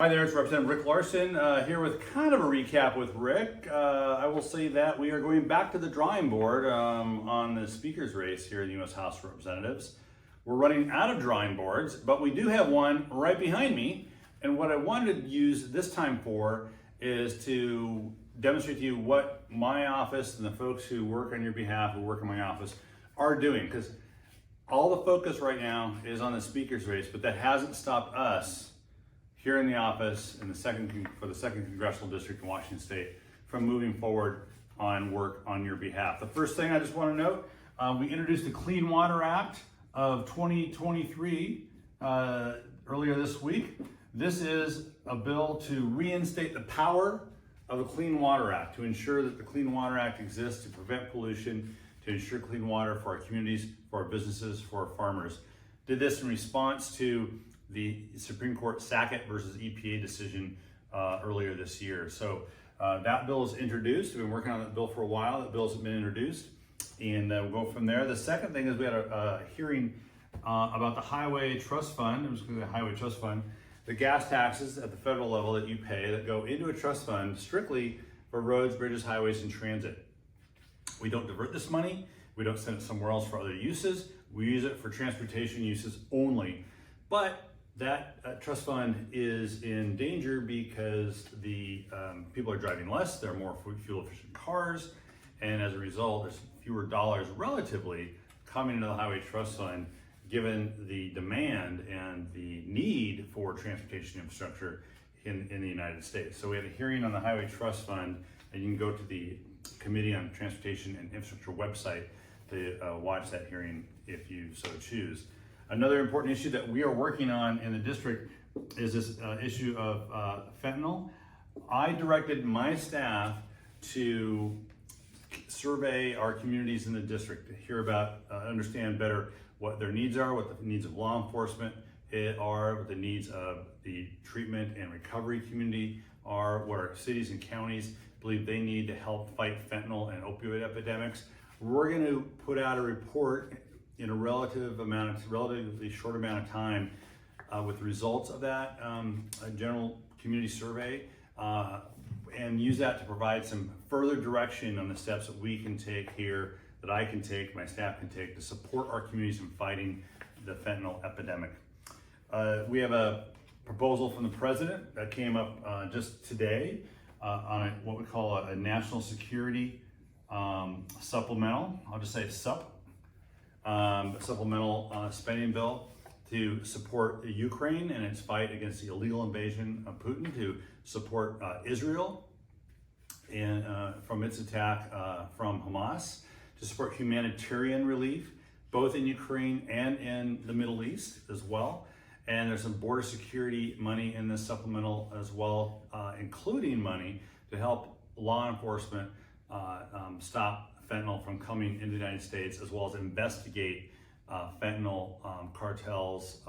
Hi there, it's Representative Rick Larson here with kind of a recap with Rick. I will say that we are going back to the drawing board on the speaker's race here in the U.S. House of Representatives. We're running out of drawing boards, but we do have one right behind me. And what I wanted to use this time for is to demonstrate to you what my office and the folks who work on your behalf, who work in my office, are doing. Because all the focus right now is on the speaker's race, but that hasn't stopped us here in the office for the second Congressional District in Washington State from moving forward on work on your behalf. The first thing I just want to note, we introduced the Clean Water Act of 2023 earlier this week. This is a bill to reinstate the power of the Clean Water Act, to ensure that the Clean Water Act exists to prevent pollution, to ensure clean water for our communities, for our businesses, for our farmers. Did this in response to the Supreme Court Sackett versus EPA decision earlier this year. So that bill is introduced. We've been working on that bill for a while. That bill's been introduced, and we'll go from there. The second thing is we had a hearing about the Highway Trust Fund. I'm just going to the Highway Trust Fund, the gas taxes at the federal level that you pay that go into a trust fund strictly for roads, bridges, highways, and transit. We don't divert this money. We don't send it somewhere else for other uses. We use it for transportation uses only. But that trust fund is in danger because the people are driving less, there are more fuel efficient cars, and as a result, there's fewer dollars relatively coming into the Highway Trust Fund given the demand and the need for transportation infrastructure in the United States. So we had a hearing on the Highway Trust Fund, and you can go to the Committee on Transportation and Infrastructure website to watch that hearing if you so choose. Another important issue that we are working on in the district is this issue of fentanyl. I directed my staff to survey our communities in the district, to hear about, understand better what their needs are, what the needs of law enforcement are, what the needs of the treatment and recovery community are, what our cities and counties believe they need to help fight fentanyl and opioid epidemics. We're going to put out a report in a relatively short amount of time with the results of that general community survey and use that to provide some further direction on the steps that we can take here, that I can take, my staff can take to support our communities in fighting the fentanyl epidemic. We have a proposal from the president that came up just today on what we call a national security supplemental. I'll just say supplemental spending bill to support Ukraine and its fight against the illegal invasion of Putin, to support Israel and from its attack from Hamas, to support humanitarian relief both in Ukraine and in the Middle East as well. And there's some border security money in this supplemental as well, including money to help law enforcement stop fentanyl from coming into the United States, as well as investigate cartels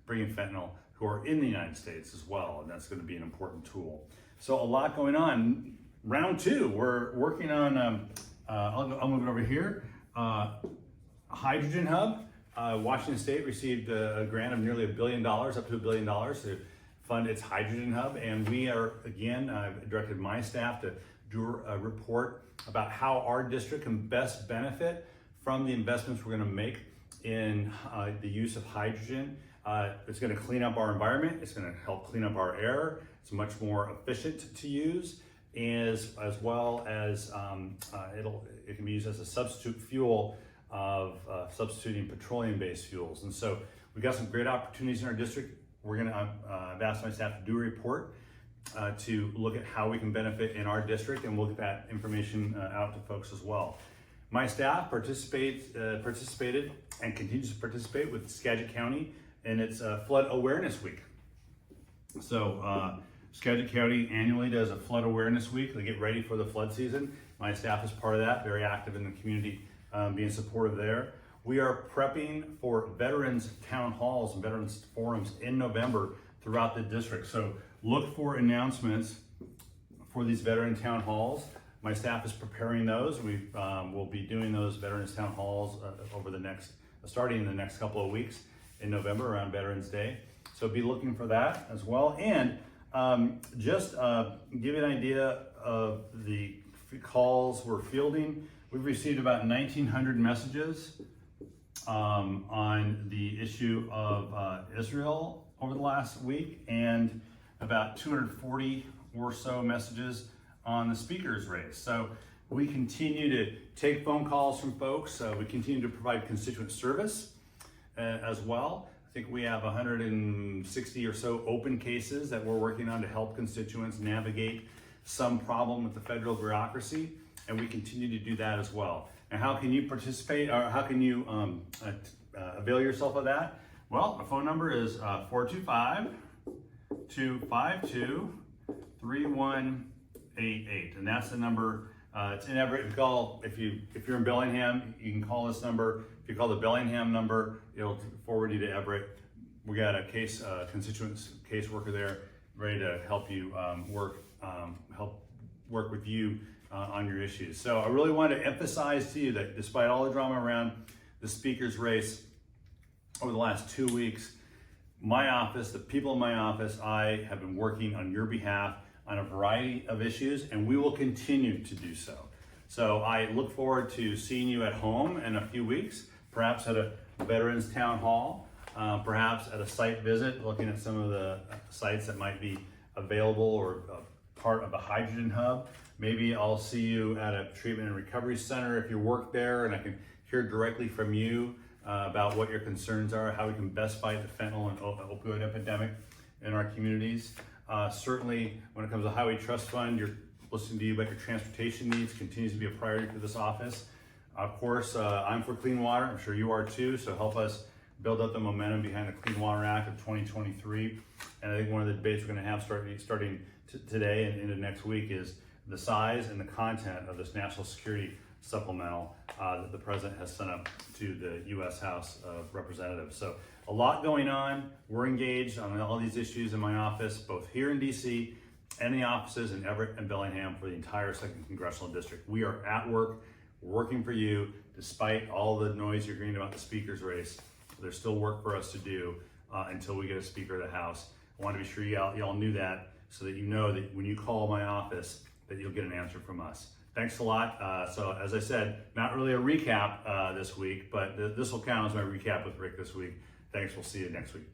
bringing fentanyl who are in the United States as well, and that's going to be an important tool. So a lot going on. Round two, we're working on, I'll move it over here, hydrogen hub. Washington State received a grant of nearly $1 billion, up to $1 billion to fund its hydrogen hub, and we are, again, I've directed my staff to do a report about how our district can best benefit from the investments we're going to make in the use of hydrogen. It's going to clean up our environment. It's going to help clean up our air. It's much more efficient to use, as well as it can be used as a substitute fuel of substituting petroleum-based fuels. And so we've got some great opportunities in our district. We're going to, I've asked my staff to do a report to look at how we can benefit in our district, and we'll get that information out to folks as well. My staff participated and continues to participate with Sackett County in its Flood Awareness Week. So Sackett County annually does a Flood Awareness Week. They get ready for the flood season. My staff is part of that, very active in the community, being supportive there. We are prepping for veterans town halls and veterans forums in November throughout the district. So look for announcements for these veteran town halls. My staff is preparing those. We'll be doing those veterans town halls over starting in the next couple of weeks in November around Veterans Day. So So be looking for that as well. And just give you an idea of the calls we're fielding. We've received about 1,900 messages on the issue of Israel over the last week, and about 240 or so messages on the speaker's race. So we continue to take phone calls from folks. We continue to provide constituent service as well. I think we have 160 or so open cases that we're working on to help constituents navigate some problem with the federal bureaucracy, and we continue to do that as well. And how can you participate, or how can you avail yourself of that? Well, our phone number is 425-252-3188, and that's the number. It's in Everett. If you're in Bellingham, you can call this number. If you call the Bellingham number, it'll forward you to Everett. We got a constituent caseworker there, ready to help you help work with you on your issues. So I really want to emphasize to you that despite all the drama around the speaker's race over the last 2 weeks, my office, the people in my office, I have been working on your behalf on a variety of issues, and we will continue to do so. So I look forward to seeing you at home in a few weeks, perhaps at a Veterans Town Hall, perhaps at a site visit, looking at some of the sites that might be available or part of the hydrogen hub. Maybe I'll see you at a treatment and recovery center if you work there, and I can hear directly from you about what your concerns are, how we can best fight the fentanyl and opioid epidemic in our communities. Certainly, when it comes to the Highway Trust Fund, you're listening to you about your transportation needs continues to be a priority for this office. Of course, I'm for clean water. I'm sure you are too. So help us build up the momentum behind the Clean Water Act of 2023. And I think one of the debates we're going to have starting today and into next week is the size and the content of this national security supplemental that the president has sent up to the U.S. House of Representatives. So a lot going on. We're engaged on all these issues in my office, both here in D.C. and the offices in Everett and Bellingham for the entire 2nd Congressional District. We are at work, working for you, despite all the noise you're hearing about the speaker's race. There's still work for us to do until we get a Speaker of the House. I want to be sure y'all knew that, so that you know that when you call my office, that you'll get an answer from us. Thanks a lot. So as I said, not really a recap this week, but this will count as my recap with Rick this week. Thanks, we'll see you next week.